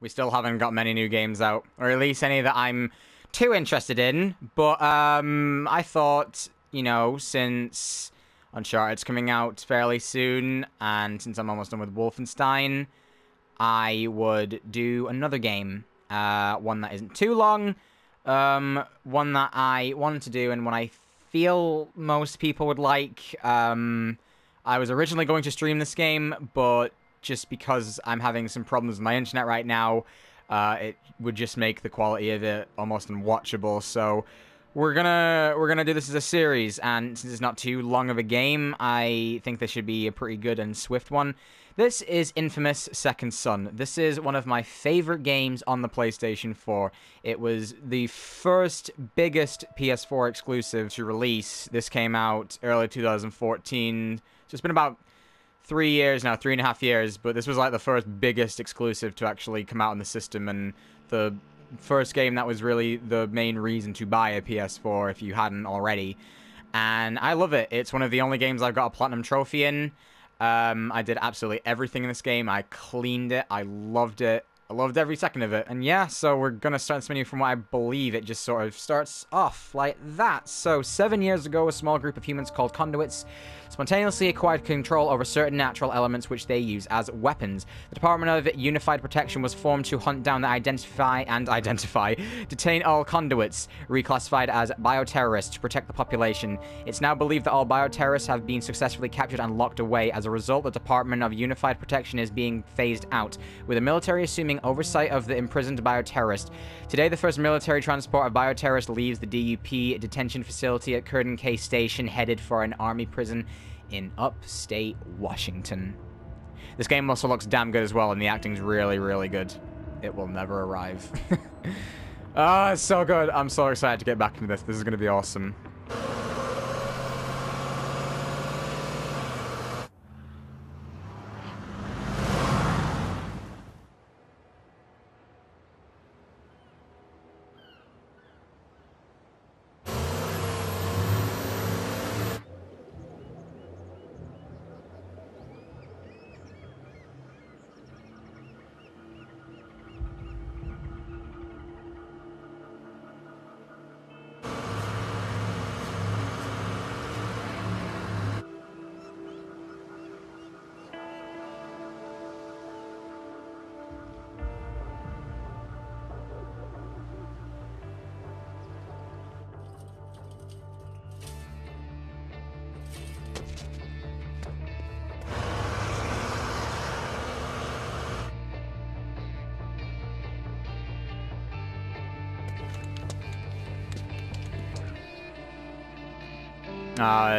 We still haven't got many new games out, or at least any that I'm too interested in. But I thought, you know, since Uncharted's coming out fairly soon, and since I'm almost done with Wolfenstein, I would do another game. One that isn't too long, one that I wanted to do, and one I feel most people would like. I was originally going to stream this game, but just because I'm having some problems with my internet right now, it would just make the quality of it almost unwatchable. So we're gonna do this as a series, and since it's not too long of a game, I think this should be a pretty good and swift one. This is InFamous Second Son. This is one of my favorite games on the PlayStation 4. It was the first biggest PS4 exclusive to release. This came out early 2014, so it's been about 3 years now, 3.5 years, but this was like the first biggest exclusive to actually come out on the system, and the first game that was really the main reason to buy a PS4 if you hadn't already. And I love it. It's one of the only games I've got a platinum trophy in. I did absolutely everything in this game. I cleaned it. I loved it. I loved every second of it. And yeah, so we're going to start this menu from what I believe it just sort of starts off like that. So 7 years ago, a small group of humans called conduits spontaneously acquired control over certain natural elements which they use as weapons. The Department of Unified Protection was formed to hunt down, detain all conduits, reclassified as bioterrorists to protect the population. It's now believed that all bioterrorists have been successfully captured and locked away. As a result, the Department of Unified Protection is being phased out, with the military assuming oversight of the imprisoned bioterrorist. Today, the first military transport of bioterrorists leaves the D.U.P detention facility at Curtin K Station, headed for an army prison in upstate Washington. This game also looks damn good as well, and the acting's really, really good. It will never arrive. Ah, it's so good. I'm so excited to get back into this. This is going to be awesome.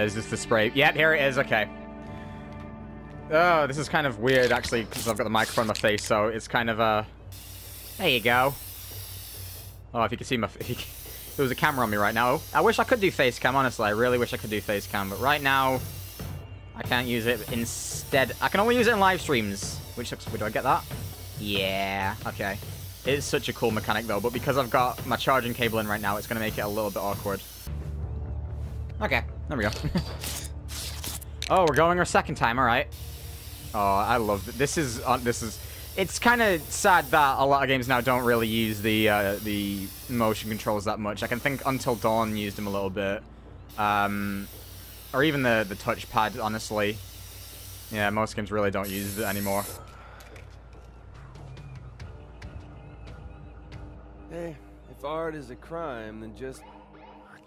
Is this the spray? Yep, here it is. Okay. Oh, this is kind of weird, actually, because I've got the microphone in my face, so it's kind of, There you go. Oh, if you can see my... There was a camera on me right now. I wish I could do face cam, honestly. I really wish I could do face cam, but right now, I can't use it. Instead, I can only use it in live streams. Which looks... Do I get that? Yeah. Okay. It's such a cool mechanic, though, but because I've got my charging cable in right now, it's going to make it a little bit awkward. Okay, there we go. Oh, we're going our second time, alright. Oh, I love it. This is... It's kind of sad that a lot of games now don't really use the motion controls that much. I can think Until Dawn used them a little bit. Or even the touchpad, honestly. Yeah, most games really don't use it anymore. Hey, if art is a crime, then just... Oh,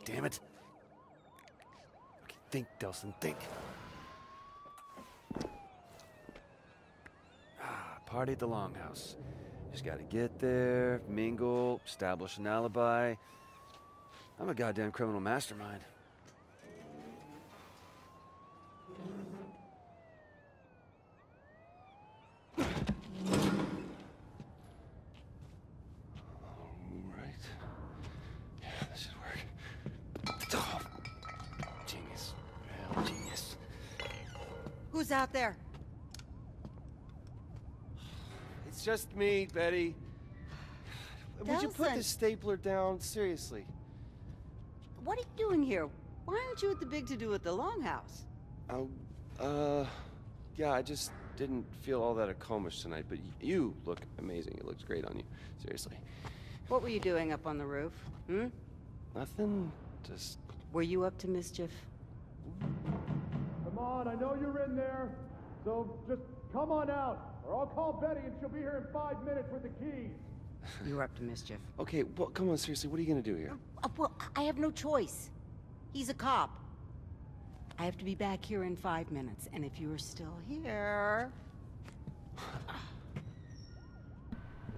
damn it. Think, Delsin, think. Party at the Longhouse. Just gotta get there, mingle, establish an alibi. I'm a goddamn criminal mastermind. Alright. Yeah, this should work. Oh. Genius. Real genius. Who's out there? It's just me, Betty. Would you put Delsin. this stapler down? Seriously. What are you doing here? Why aren't you at the big to-do at the Longhouse? Oh, yeah, I just didn't feel all that accomplished tonight, but you look amazing. It looks great on you. Seriously. What were you doing up on the roof? Hmm? Nothing. Just... Were you up to mischief? Come on, I know you're in there. So just come on out, or I'll call Betty and she'll be here in 5 minutes with the keys. You were up to mischief. Okay, well, come on, seriously, what are you gonna do here? Well, I have no choice. He's a cop. I have to be back here in 5 minutes, and if you're still here...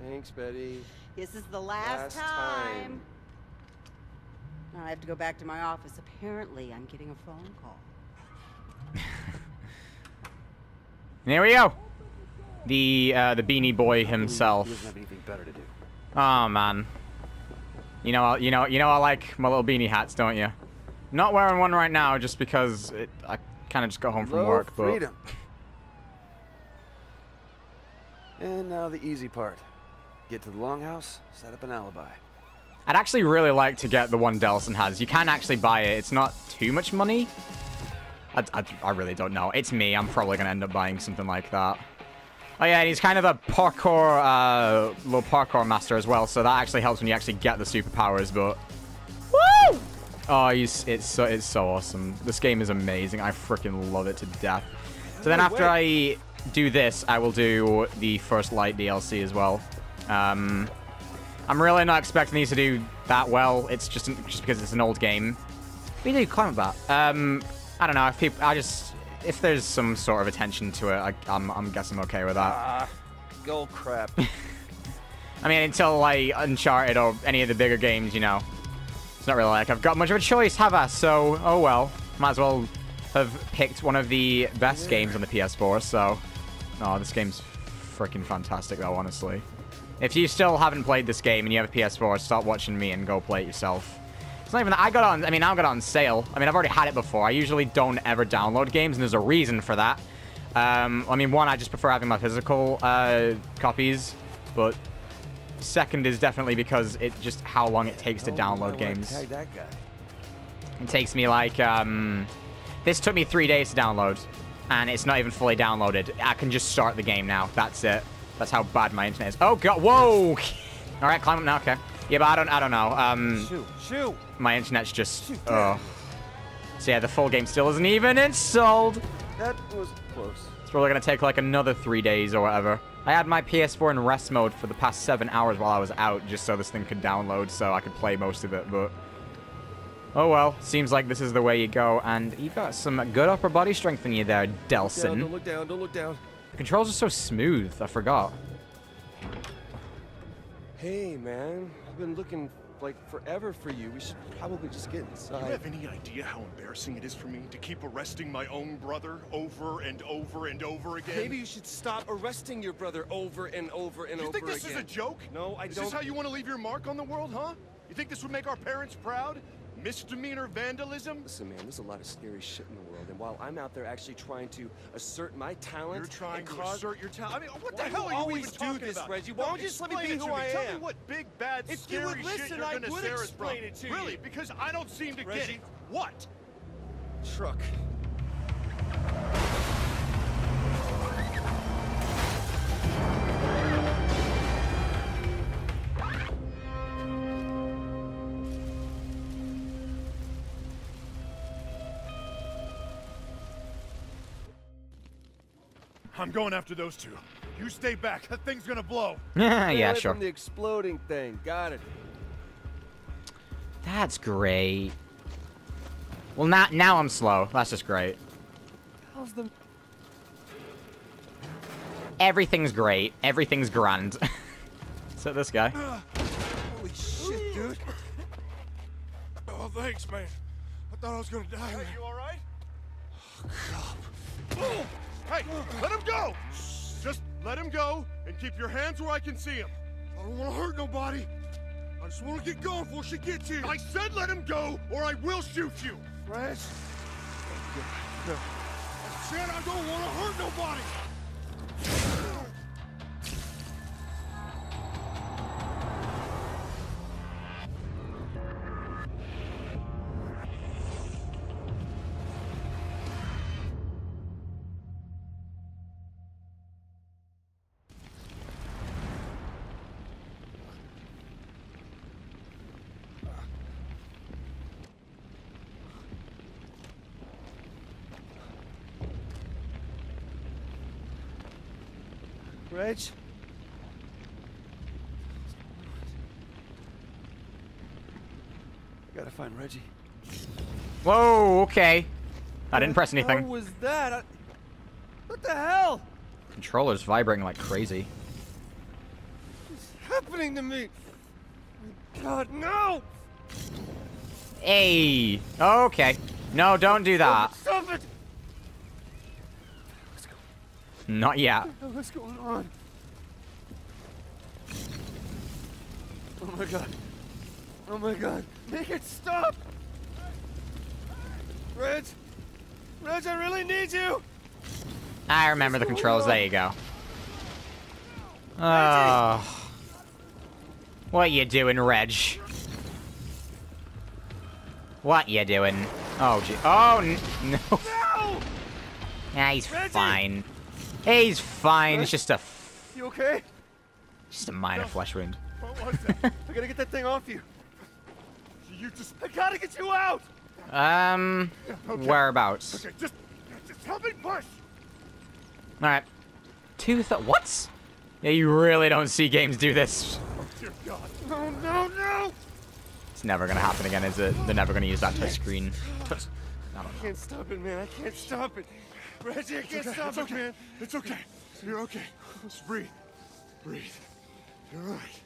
Thanks, Betty. This is the last time. Now I have to go back to my office. Apparently, I'm getting a phone call. There we go. The beanie boy himself. He doesn't have anything better to do. Oh man. You know I like my little beanie hats, don't you? Not wearing one right now just because I kind of just got home from work, but freedom. And now the easy part. Get to the longhouse, set up an alibi. I'd actually really like to get the one Delsin has. You can actually buy it. It's not too much money. I really don't know. It's me. I'm probably going to end up buying something like that. Oh yeah, and he's kind of a parkour, little parkour master as well, so that actually helps when you actually get the superpowers, but... Woo! Oh, it's so awesome. This game is amazing. I freaking love it to death. So then after I do this, I will do the First Light DLC as well. I'm really not expecting these to do that well. It's just because it's an old game. What do you do? Climb about. I don't know. If people, if there's some sort of attention to it, I'm guessing I'm okay with that. Go crap. I mean, until like Uncharted or any of the bigger games, you know, it's not really like I've got much of a choice, have I? So, oh well. Might as well have picked one of the best games on the PS4. So, oh, this game's freaking fantastic, though. Honestly, if you still haven't played this game and you have a PS4, stop watching me and go play it yourself. It's not even that. I got it on sale. I mean, I've already had it before. I usually don't ever download games, and there's a reason for that. I mean, one, I just prefer having my physical copies, but second is definitely because it just how long it takes to download games. Tag that guy. It takes me like, this took me 3 days to download, and it's not even fully downloaded. I can just start the game now. That's it. That's how bad my internet is. Oh, God. Whoa! All right, climb up now. Okay. Yeah, but I don't know. Shoot. My internet's just, so yeah, the full game still isn't even installed. That was close. It's probably gonna take like another 3 days or whatever. I had my PS4 in rest mode for the past 7 hours while I was out, just so this thing could download, so I could play most of it, but... Oh well, seems like this is the way you go, and you got some good upper body strength in you there, Delsin. Don't look down, don't look down. The controls are so smooth, I forgot. Hey, man. I've been looking, like, forever for you. We should probably just get inside. Do you have any idea how embarrassing it is for me to keep arresting my own brother over and over and over again? Maybe you should stop arresting your brother over and over and over again. You think this is a joke? No, I don't. Is this how you want to leave your mark on the world, huh? You think this would make our parents proud? Misdemeanor vandalism? Listen, man, there's a lot of scary shit in the world, and while I'm out there actually trying to assert my talent... You're trying to assert your talent? I mean, what the hell are you always even do talking this, about? Reggie? Why don't you just let me be who I Tell am? me what big, bad, If you scary would listen, shit you're I gonna would say us explain from. it to you. Really? Because I don't seem to get Reggie? it. What? Truck. I'm going after those two. You stay back. That thing's gonna blow. Yeah, Away sure. From the exploding thing. Got it. That's great. Well, now I'm slow. That's just great. How's the... Everything's great. Everything's grand. So this guy. Holy shit, dude. Oh, thanks, man. I thought I was gonna die. Hey, you all right? Oh, hey, let him go! Just let him go and keep your hands where I can see him. I don't want to hurt nobody. I just want to get going before she gets here. I said let him go, or I will shoot you. Reg? I said I don't want to hurt nobody. Reg? Gotta find Reggie. Whoa, okay. I didn't press anything. What was that? What the hell? Controller's vibrating like crazy. What's happening to me? God, no! Hey. Okay. No, don't do that. Stop it! Let's go. Not yet. What's going on? Oh my god. Oh my god. Make it stop! Reg! Reg, I really need you! I remember the controls. There you go. Oh. What you doing, Reg? What you doing? Oh, gee. Oh, no. No! Yeah, he's Reggie! fine. He's fine. It's just a... You okay? Just a minor flesh wound. What was that? I gotta get that thing off you. You just... I gotta get you out! Okay. Whereabouts? Okay, just help me push! Alright. What? Yeah, you really don't see games do this. Oh, dear God. No, no, no! It's never gonna happen again, is it? They're never gonna use that touch screen. I can't stop it, man. I can't stop it. Reggie, I can't stop It's it, okay. man. It's okay. You're okay. Just breathe. Breathe. You're all right.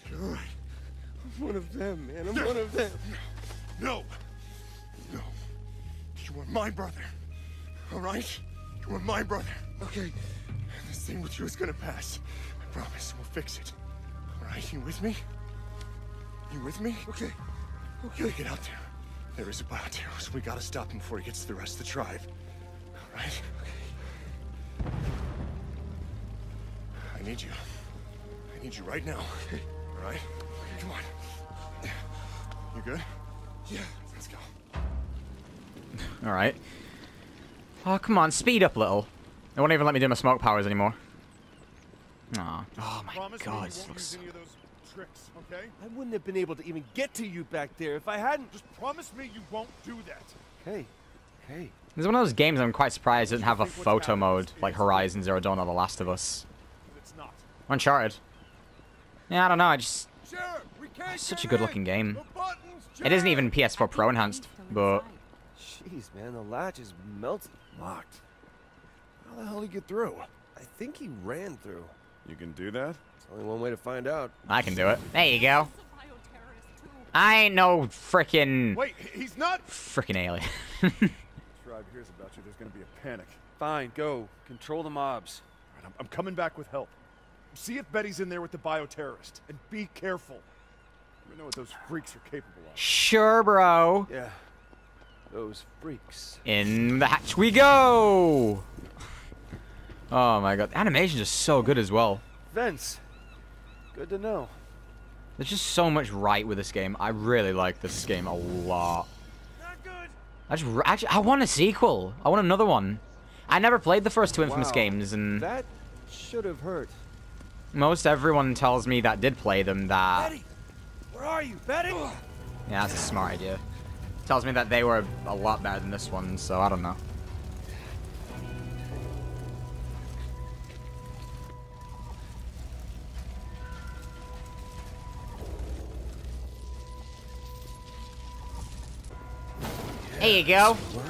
You're all right. I'm one of them, man. I'm one of them. No. No. You are my brother. All right? You are my brother. Okay. This thing with you is gonna pass. I promise. We'll fix it. All right? You with me? You with me? Okay. Okay. Get out there. There is a bioterrorist. We gotta stop him before he gets to the rest of the tribe. All right? Okay. I need you. I need you right now. Okay. All right? Come on. You good? Yeah. Let's go. Alright. Oh, come on. Speed up a little. They won't even let me do my smoke powers anymore. Aw. Oh, my Promise me God. you This won't looks... use any of those tricks, okay? I wouldn't have been able to even get to you back there if I hadn't. Just promise me you won't do that. Hey. Hey. This is one of those games I'm quite surprised it doesn't have a Think what's photo happened mode is like Horizon Zero Dawn or The Last of Us. It's not. Uncharted. Yeah, I don't know. I just... Sheriff, we can't It's such get a good in. looking game. The buttons, It isn't Sheriff! even PS4 Pro enhanced, but... Jeez, man, the latch is melted. Locked. How the hell did he get through? I think he ran through. You can do that? There's only one way to find out. I can do it. There you go. I ain't no frickin' Wait, he's not. frickin' alien. Tribe hears about you, there's gonna be a panic. Fine, go. Control the mobs. All right, I'm coming back with help. See if Betty's in there with the bioterrorist. And be careful. You know what those freaks are capable of. Sure, bro. Yeah. Those freaks. In the hatch we go! Oh my god. The animations are so good as well. Vince. Good to know. There's just so much right with this game. I really like this game a lot. Not good. Actually, I want a sequel. I want another one. I never played the first two InFamous Wow. games, and That should have hurt. most everyone tells me that did play them that... Betty! Where are you, Betty? Yeah, that's a smart idea. Tells me that they were a lot better than this one, so I don't know. There you go. Work.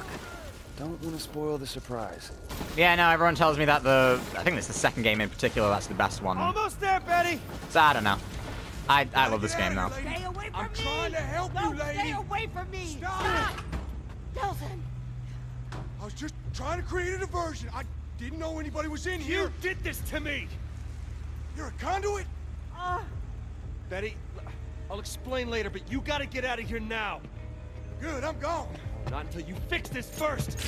Don't want to spoil the surprise. Yeah, no, everyone tells me that I think it's the second game in particular that's the best one. Almost there, Betty! So I don't know. I love this game though. Stay away from I'm me! trying to help no, you, lady. Stay away from me! Stop. Delsin! I was just trying to create a diversion. I didn't know anybody was in here. You did this to me! You're a conduit? Betty, I'll explain later, but you gotta get out of here now. Good, I'm gone. Not until you fix this first.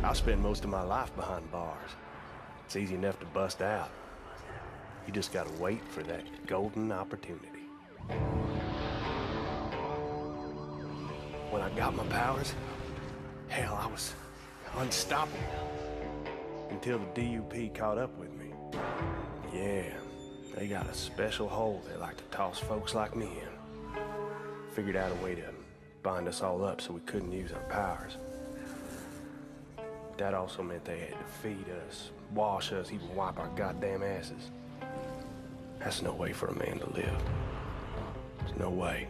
I spent most of my life behind bars. It's easy enough to bust out. You just gotta wait for that golden opportunity. When I got my powers, hell, I was unstoppable. Until the D.U.P. caught up with me. Yeah, They got a special hole they like to toss folks like me in. Figured out a way to bind us all up so we couldn't use our powers. That also meant they had to feed us, wash us, even wipe our goddamn asses. That's no way for a man to live. There's no way.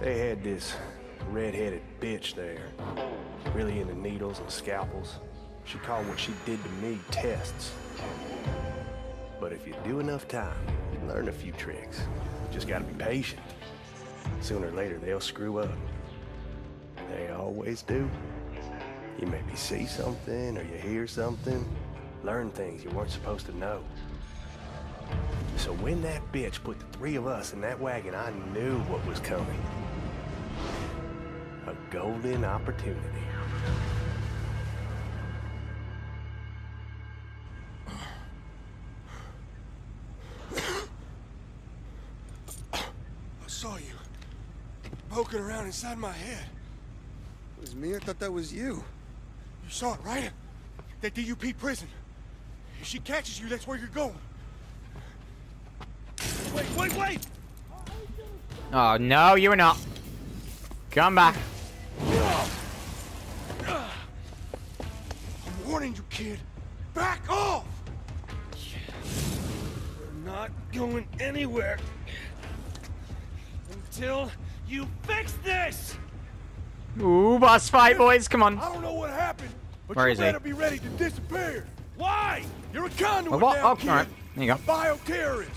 They had this red-headed bitch there, really into needles and scalpels. She called what she did to me tests. But if you do enough time, you learn a few tricks. You just gotta be patient. Sooner or later, they'll screw up. They always do. You maybe see something or you hear something, learn things you weren't supposed to know. So when that bitch put the three of us in that wagon, I knew what was coming. A golden opportunity. I saw you poking around inside my head. It was me? I thought that was you. You saw it, right? That D.U.P prison. If she catches you, that's where you're going. Wait! Oh, no, you were not. Come back. I'm warning you, kid. Back off! We're not going anywhere until you fix this! Ooh, boss fight, boys. Come on. I don't know what happened, but Where you is he? better be ready to disappear. Why? You're a conduit What? now, Oh, kid. all right. There you go. A bioterrorist.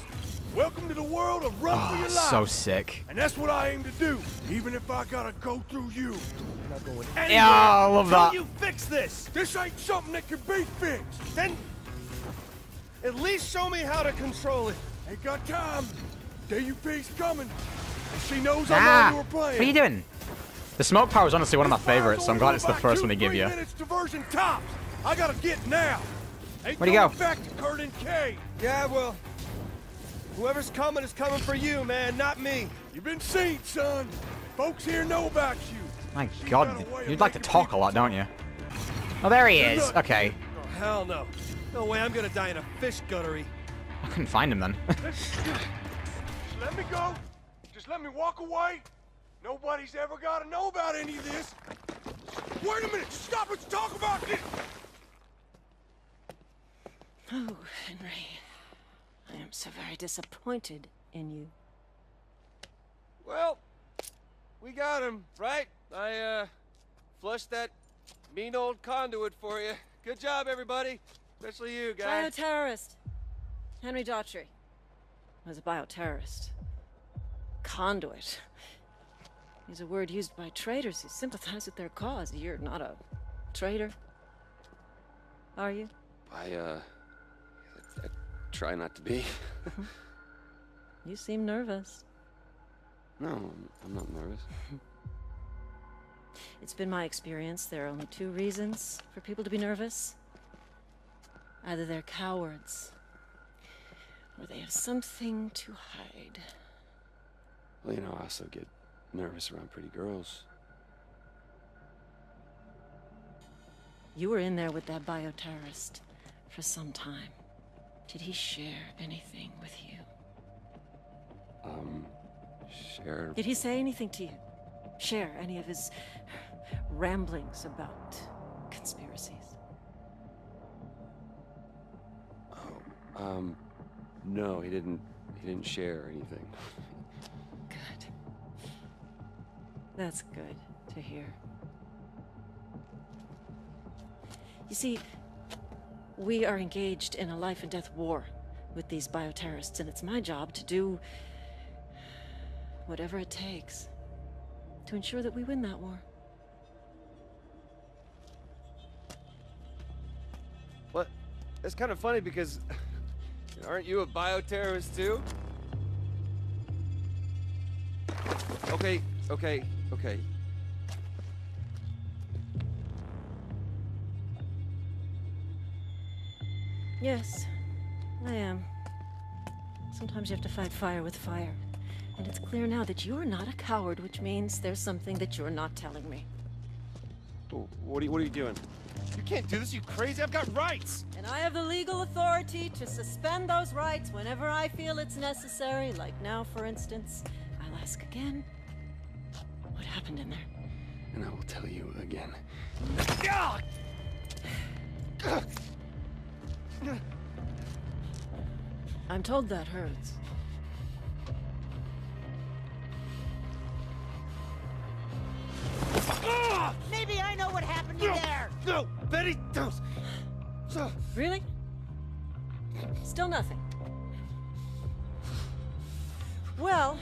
Welcome to the world of run for your life. So sick. And that's what I aim to do, even if I gotta go through you. I'm not going Yeah, anywhere I love until that. you fix this! This ain't something that can be fixed. Then at least show me how to control it. Ain't got time. D.U.P's coming. And she knows I'm on your plan. What are you doing? The smoke power is honestly one of my favorites, so I'm glad it's the first one they give you. 3 minutes diversion tops. I gotta get now. Ain't Where'd he go? going back to Curtin K. Yeah, well, whoever's coming is coming for you, man, not me. You've been seen, son. Folks here know about you. My God, you'd like to talk a lot, don't you? Oh, there he is. Okay. Oh, hell no. No way I'm gonna die in a fish guttery. I couldn't find him then. Just let me go. Just let me walk away. Nobody's ever gotta know about any of this. Wait a minute. Stop. Let's talk about this. Oh, Henry. I am so very disappointed in you. Well, we got him, right? I, flushed that mean old conduit for you. Good job, everybody. Especially you, guys. Bioterrorist. Henry Daughtry was a bioterrorist. Conduit. Is a word used by traitors who sympathize with their cause. You're not a traitor, are you? I try not to be. You seem nervous. No, I'm not nervous. It's been my experience there are only 2 reasons for people to be nervous. Either they're cowards, or they have something to hide. Well, you know, I also get nervous around pretty girls. You were in there with that bioterrorist for some time. Did he share anything with you? Share. Did he say anything to you? Share any of his ramblings about conspiracies? No, he didn't share anything. Good. That's good to hear. You see, we are engaged in a life and death war with these bioterrorists, and it's my job to do whatever it takes to ensure that we win that war. What? That's kind of funny because aren't you a bioterrorist too? Okay. Yes, I am. Sometimes you have to fight fire with fire. And it's clear now that you're not a coward, which means there's something that you're not telling me. What are you doing? You can't do this, you crazy. I've got rights. And I have the legal authority to suspend those rights whenever I feel it's necessary. Like now, for instance. I'll ask again. What happened in there? And I will tell you again. I'm told that hurts. Maybe I know what happened in there. No, Betty, don't. Really? Still nothing. Well,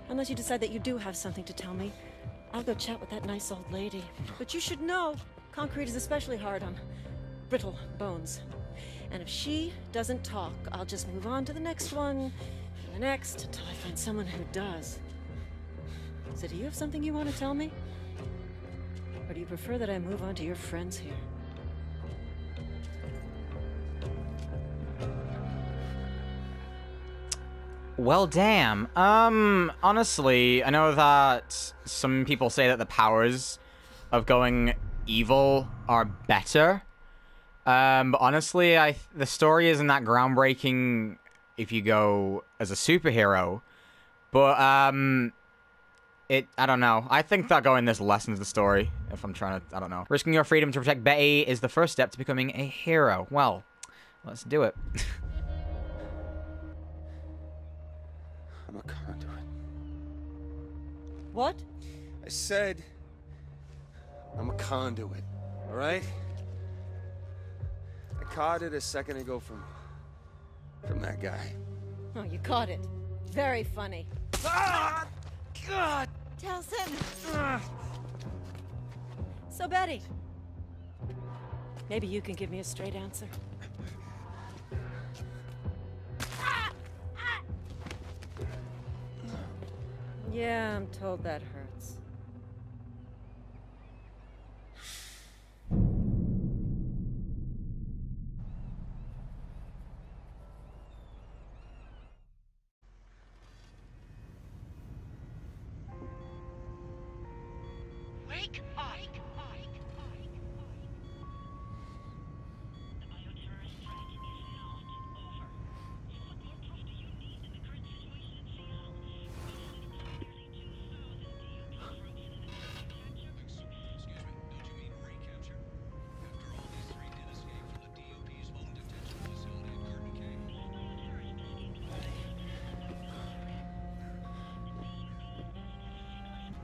unless you decide that you do have something to tell me, I'll go chat with that nice old lady. But you should know, concrete is especially hard on brittle bones. And if she doesn't talk, I'll just move on to the next one, and the next, until I find someone who does. So do you have something you want to tell me? Or do you prefer that I move on to your friends here? Well, damn. Honestly, I know that some people say that the powers of going evil are better. But honestly, the story isn't that groundbreaking if you go as a superhero. But, I don't know. I think that going this lessens the story, if I'm trying to, I don't know. Risking your freedom to protect Betty is the first step to becoming a hero. Well, let's do it. I'm a conduit. What? I said I'm a conduit, all right? I caught it a second ago from that guy. Oh, you caught it. Very funny. Ah! God! Delsin! So, Betty, maybe you can give me a straight answer. Yeah, I'm told that hurts. Wake up!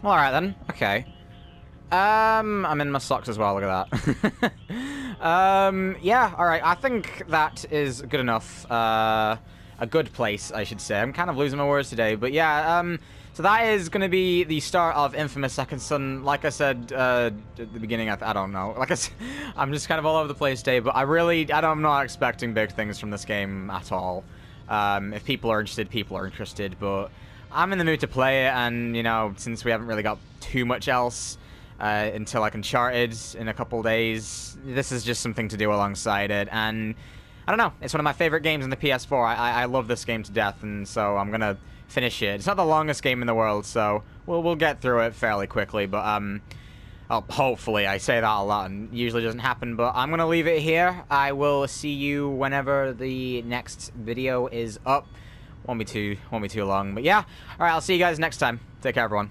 Well, alright then. Okay. I'm in my socks as well, look at that. Yeah, alright, I think that is good enough. A good place, I should say. I'm kind of losing my words today, but yeah, so that is going to be the start of InFamous Second Son. Like I said at the beginning, I don't know. Like I said, I'm just kind of all over the place today, but I'm not expecting big things from this game at all. If people are interested, people are interested, but I'm in the mood to play it, and, you know, since we haven't really got too much else until like Uncharted in a couple days, this is just something to do alongside it, and I don't know, it's one of my favorite games on the PS4. I love this game to death, and so I'm gonna finish it. It's not the longest game in the world, so we'll get through it fairly quickly, but hopefully. I say that a lot and usually doesn't happen, but I'm gonna leave it here. I will see you whenever the next video is up. Won't be too long, but yeah. Alright, I'll see you guys next time. Take care, everyone.